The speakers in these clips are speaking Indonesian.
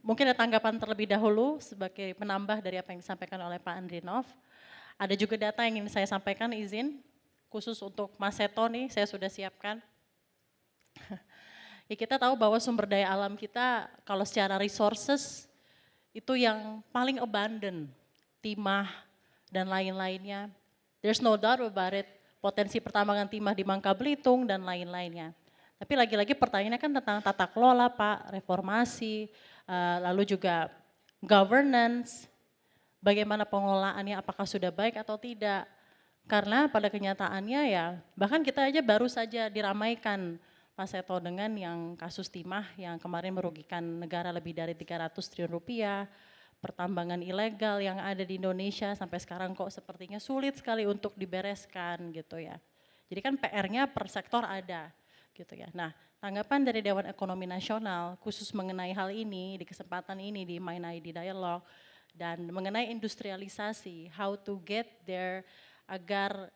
Mungkin ada tanggapan terlebih dahulu sebagai penambah dari apa yang disampaikan oleh Pak Andrinov. Ada juga data yang ingin saya sampaikan, izin khusus untuk Mas Seto nih, saya sudah siapkan. Ya kita tahu bahwa sumber daya alam kita kalau secara resources itu yang paling abundant, timah dan lain-lainnya. There's no doubt about it, potensi pertambangan timah di Bangka Belitung dan lain-lainnya. Tapi lagi-lagi pertanyaannya kan tentang tata kelola Pak, reformasi, lalu juga governance, bagaimana pengelolaannya apakah sudah baik atau tidak. Karena pada kenyataannya ya bahkan kita aja baru saja diramaikan Pak Seto dengan yang kasus timah yang kemarin merugikan negara lebih dari 300 triliun rupiah, pertambangan ilegal yang ada di Indonesia sampai sekarang kok sepertinya sulit sekali untuk dibereskan gitu ya. Jadi kan PR-nya per sektor ada gitu ya. Nah, tanggapan dari Dewan Ekonomi Nasional khusus mengenai hal ini di kesempatan ini di Main ID Dialog dan mengenai industrialisasi, how to get there agar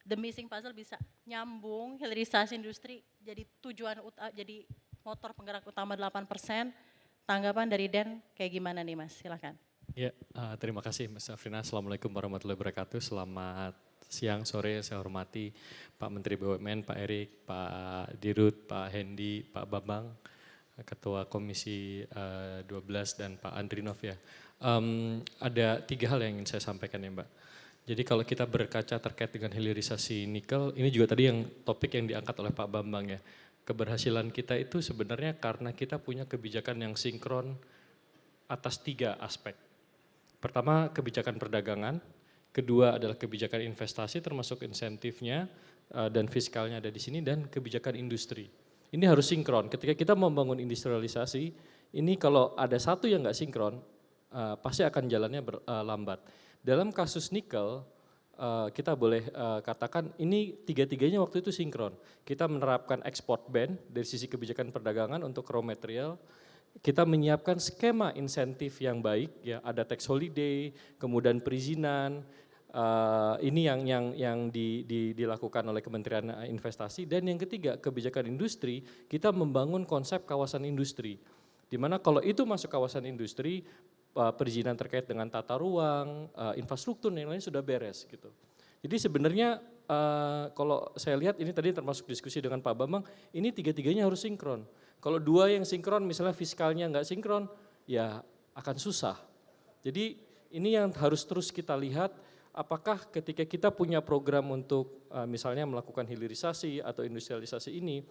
the missing puzzle bisa nyambung, hilirisasi industri jadi tujuan jadi motor penggerak utama 8%. Tanggapan dari Den kayak gimana nih Mas? Silakan. Ya, terima kasih Mas Afrina. Assalamualaikum warahmatullahi wabarakatuh. Selamat siang, sore, saya hormati Pak Menteri BUMN, Pak Erik, Pak Dirut, Pak Hendi, Pak Bambang, Ketua Komisi 12 dan Pak Andrinov ya. Ada 3 hal yang ingin saya sampaikan ya Mbak. Jadi kalau kita berkaca terkait dengan hilirisasi nikel, ini juga tadi yang topik yang diangkat oleh Pak Bambang ya. Keberhasilan kita itu sebenarnya karena kita punya kebijakan yang sinkron atas 3 aspek. Pertama kebijakan perdagangan, kedua adalah kebijakan investasi termasuk insentifnya dan fiskalnya ada di sini, dan kebijakan industri. Ini harus sinkron, ketika kita membangun industrialisasi, ini kalau ada satu yang nggak sinkron, pasti akan jalannya lambat. Dalam kasus nikel, kita boleh katakan ini 3-tiganya waktu itu sinkron. Kita menerapkan export ban dari sisi kebijakan perdagangan untuk raw material, kita menyiapkan skema insentif yang baik, ya ada tax holiday, kemudian perizinan, ini yang dilakukan oleh Kementerian Investasi. Dan yang ketiga kebijakan industri, kita membangun konsep kawasan industri, di mana kalau itu masuk kawasan industri, perizinan terkait dengan tata ruang, infrastruktur dan lain-lain sudah beres gitu. Jadi sebenarnya kalau saya lihat ini tadi termasuk diskusi dengan Pak Bambang, ini 3-tiganya harus sinkron. Kalau 2 yang sinkron, misalnya fiskalnya nggak sinkron, ya akan susah. Jadi ini yang harus terus kita lihat, apakah ketika kita punya program untuk misalnya melakukan hilirisasi atau industrialisasi ini,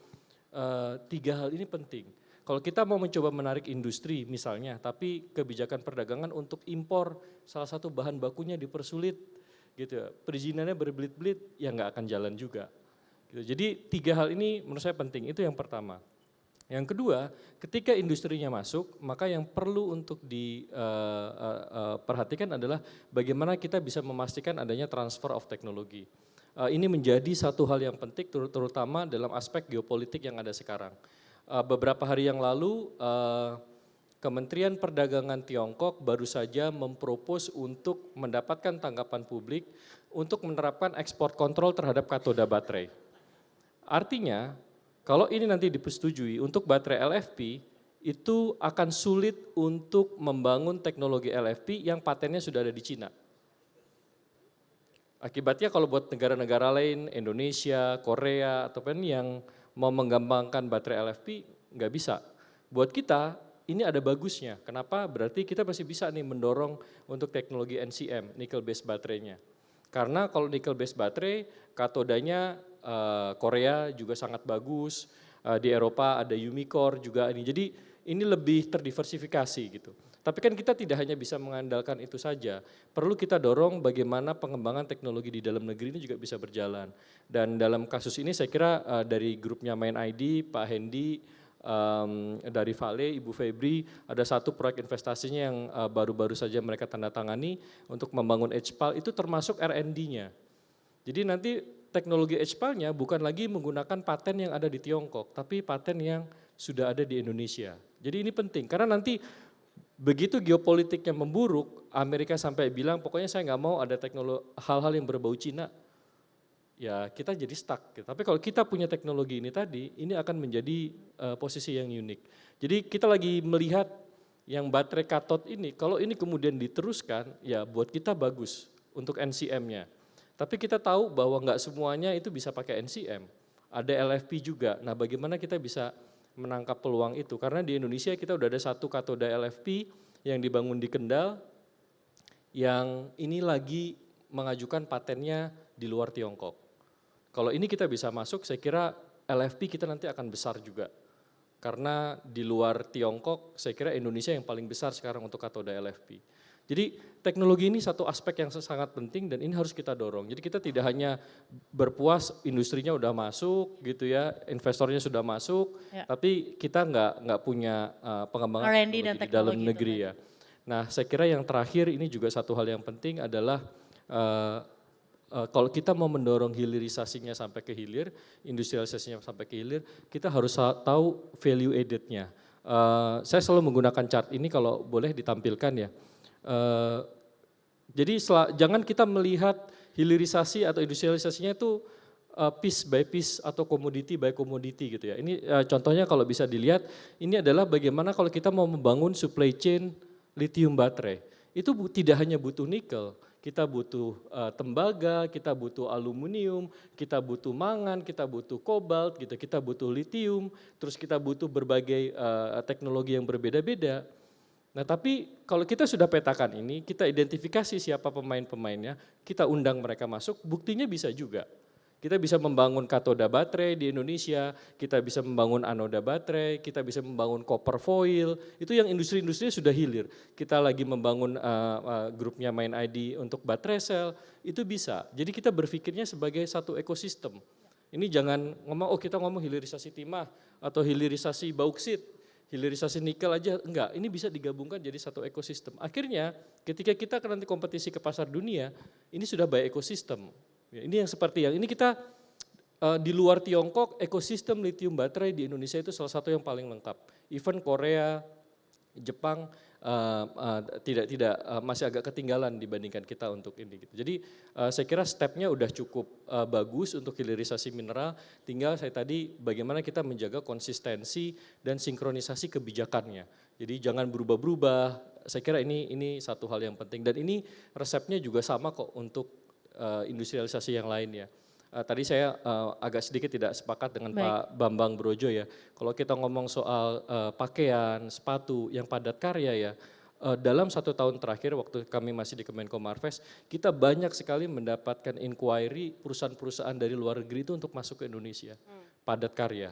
3 hal ini penting. Kalau kita mau mencoba menarik industri misalnya, tapi kebijakan perdagangan untuk impor salah satu bahan bakunya dipersulit, gitu ya, perizinannya berbelit-belit, ya nggak akan jalan juga. Gitu. Jadi 3 hal ini menurut saya penting, itu yang pertama. Yang kedua, ketika industrinya masuk, maka yang perlu untuk diperhatikan adalah bagaimana kita bisa memastikan adanya transfer of technology. Ini menjadi satu hal yang penting terutama dalam aspek geopolitik yang ada sekarang. Beberapa hari yang lalu Kementerian Perdagangan Tiongkok baru saja mempropos untuk mendapatkan tanggapan publik untuk menerapkan ekspor kontrol terhadap katoda baterai. Artinya kalau ini nanti dipersetujui untuk baterai LFP, itu akan sulit untuk membangun teknologi LFP yang patennya sudah ada di Cina. Akibatnya kalau buat negara-negara lain, Indonesia, Korea, ataupun yang mau mengembangkan baterai LFP, nggak bisa. Buat kita, ini ada bagusnya. Kenapa? Berarti kita masih bisa nih mendorong untuk teknologi NCM, nickel based baterainya. Karena kalau nickel based baterai, katodanya Korea juga sangat bagus, di Eropa ada Umicore juga ini. Jadi ini lebih terdiversifikasi gitu. Tapi kan kita tidak hanya bisa mengandalkan itu saja, perlu kita dorong bagaimana pengembangan teknologi di dalam negeri ini juga bisa berjalan. Dan dalam kasus ini saya kira dari grupnya Main ID, Pak Hendi, dari Vale, Ibu Febri, ada satu proyek investasinya yang baru-baru saja mereka tanda tangani untuk membangun HPAL, itu termasuk R&D-nya. Jadi nanti teknologi HPAL-nya bukan lagi menggunakan paten yang ada di Tiongkok, tapi paten yang sudah ada di Indonesia. Jadi ini penting, karena nanti begitu geopolitiknya memburuk, Amerika sampai bilang pokoknya saya nggak mau ada hal-hal yang berbau Cina, ya kita jadi stuck. Tapi kalau kita punya teknologi ini tadi, ini akan menjadi posisi yang unik. Jadi kita lagi melihat yang baterai katot ini, kalau ini kemudian diteruskan, ya buat kita bagus untuk NCM-nya. Tapi kita tahu bahwa nggak semuanya itu bisa pakai NCM. Ada LFP juga. Nah, bagaimana kita bisa menangkap peluang itu? Karena di Indonesia kita udah ada satu katoda LFP yang dibangun di Kendal, yang ini lagi mengajukan patennya di luar Tiongkok. Kalau ini kita bisa masuk, saya kira LFP kita nanti akan besar juga. Karena di luar Tiongkok, saya kira Indonesia yang paling besar sekarang untuk katoda LFP. Jadi teknologi ini satu aspek yang sangat penting dan ini harus kita dorong. Jadi kita tidak hanya berpuas industrinya udah masuk gitu ya, investornya sudah masuk, tapi kita nggak punya pengembangan R&D dan teknologi di dalam teknologi negeri itu ya. Nah, saya kira yang terakhir ini juga satu hal yang penting adalah kalau kita mau mendorong hilirisasinya sampai ke hilir, industrialisasinya sampai ke hilir, kita harus tahu value added-nya. Saya selalu menggunakan chart ini kalau boleh ditampilkan ya. Jadi jangan kita melihat hilirisasi atau industrialisasinya itu piece by piece atau commodity by commodity gitu ya. Ini contohnya kalau bisa dilihat, ini adalah bagaimana kalau kita mau membangun supply chain lithium baterai. Itu tidak hanya butuh nikel, kita butuh tembaga, kita butuh aluminium, kita butuh mangan, kita butuh kobalt, gitu, kita butuh lithium, terus kita butuh berbagai teknologi yang berbeda-beda. Nah tapi kalau kita sudah petakan ini, kita identifikasi siapa pemain-pemainnya, kita undang mereka masuk, buktinya bisa juga. Kita bisa membangun katoda baterai di Indonesia, kita bisa membangun anoda baterai, kita bisa membangun copper foil, itu yang industri-industri sudah hilir. Kita lagi membangun grupnya Main ID untuk baterai sel, itu bisa. Jadi kita berpikirnya sebagai satu ekosistem. Ini jangan ngomong, oh kita ngomong hilirisasi timah atau hilirisasi bauksit, hilirisasi nikel aja, enggak. Ini bisa digabungkan jadi satu ekosistem. Akhirnya ketika kita nanti kompetisi ke pasar dunia, ini sudah by ekosistem. Ya, ini yang seperti yang ini kita di luar Tiongkok ekosistem lithium baterai di Indonesia itu salah satu yang paling lengkap. Even Korea, Jepang tidak masih agak ketinggalan dibandingkan kita untuk ini. Gitu. Jadi saya kira stepnya udah cukup bagus untuk hilirisasi mineral. Tinggal saya tadi bagaimana kita menjaga konsistensi dan sinkronisasi kebijakannya. Jadi jangan berubah-berubah. Saya kira ini satu hal yang penting dan ini resepnya juga sama kok untuk industrialisasi yang lainnya. Tadi saya agak sedikit tidak sepakat dengan Pak Bambang Brojo ya. Kalau kita ngomong soal pakaian, sepatu yang padat karya ya, dalam 1 tahun terakhir waktu kami masih di Kemenko Marves, kita banyak sekali mendapatkan inquiry perusahaan-perusahaan dari luar negeri itu untuk masuk ke Indonesia, padat karya.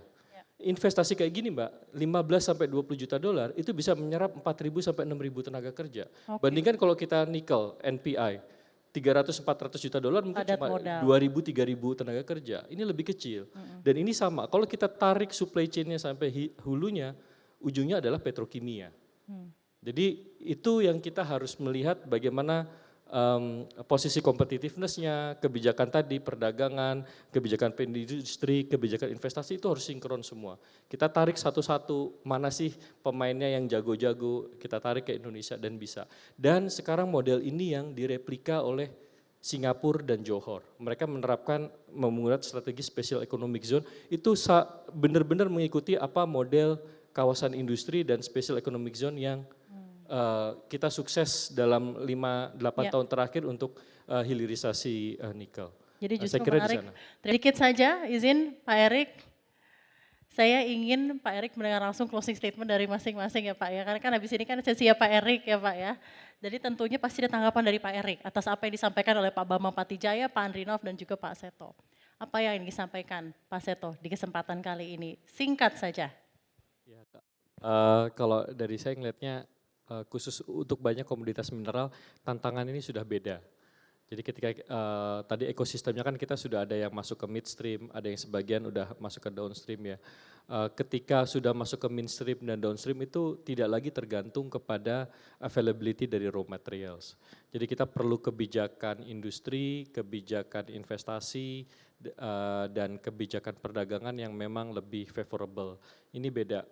Investasi kayak gini Mbak, 15 sampai 20 juta dolar itu bisa menyerap 4.000 sampai 6.000 tenaga kerja. Bandingkan kalau kita nikel, NPI, 300-400 juta dolar mungkin cuma 2.000-3.000 tenaga kerja. Ini lebih kecil. Dan ini sama, kalau kita tarik supply chain-nya sampai hulunya, ujungnya adalah petrokimia. Jadi itu yang kita harus melihat bagaimana posisi competitiveness-nya, kebijakan tadi, perdagangan, kebijakan industri, kebijakan investasi itu harus sinkron semua. Kita tarik satu-satu, mana sih pemainnya yang jago-jago, kita tarik ke Indonesia dan bisa. Dan sekarang model ini yang direplika oleh Singapura dan Johor. Mereka menerapkan menggunakan strategi Special Economic Zone, itu benar-benar mengikuti apa model kawasan industri dan Special Economic Zone yang kita sukses dalam 5-8 tahun terakhir untuk hilirisasi nikel. Jadi justru menarik. Sedikit saja izin Pak Erik, saya ingin Pak Erik mendengar langsung closing statement dari masing-masing ya Pak ya. Karena kan habis ini kan sesi ya Pak Erik ya Pak ya. Jadi tentunya pasti ada tanggapan dari Pak Erik atas apa yang disampaikan oleh Pak Bambang Patijaya, Pak Andrinov dan juga Pak Seto. Apa yang ingin disampaikan Pak Seto di kesempatan kali ini? Singkat saja. Ya, kalau dari saya ngelihatnya khusus untuk banyak komoditas mineral, tantangan ini sudah beda. Jadi ketika tadi ekosistemnya kan kita sudah ada yang masuk ke midstream, ada yang sebagian udah masuk ke downstream ya. Ketika sudah masuk ke midstream dan downstream itu tidak lagi tergantung kepada availability dari raw materials. Jadi kita perlu kebijakan industri, kebijakan investasi, dan kebijakan perdagangan yang memang lebih favorable. Ini beda.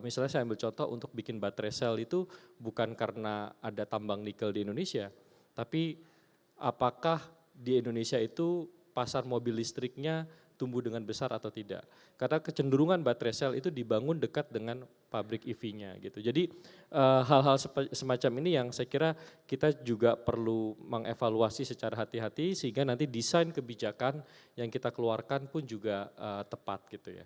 Misalnya saya ambil contoh untuk bikin baterai sel itu bukan karena ada tambang nikel di Indonesia, tapi apakah di Indonesia itu pasar mobil listriknya tumbuh dengan besar atau tidak. Karena kecenderungan baterai sel itu dibangun dekat dengan pabrik EV-nya gitu. Jadi hal-hal semacam ini yang saya kira kita juga perlu mengevaluasi secara hati-hati sehingga nanti desain kebijakan yang kita keluarkan pun juga tepat gitu ya.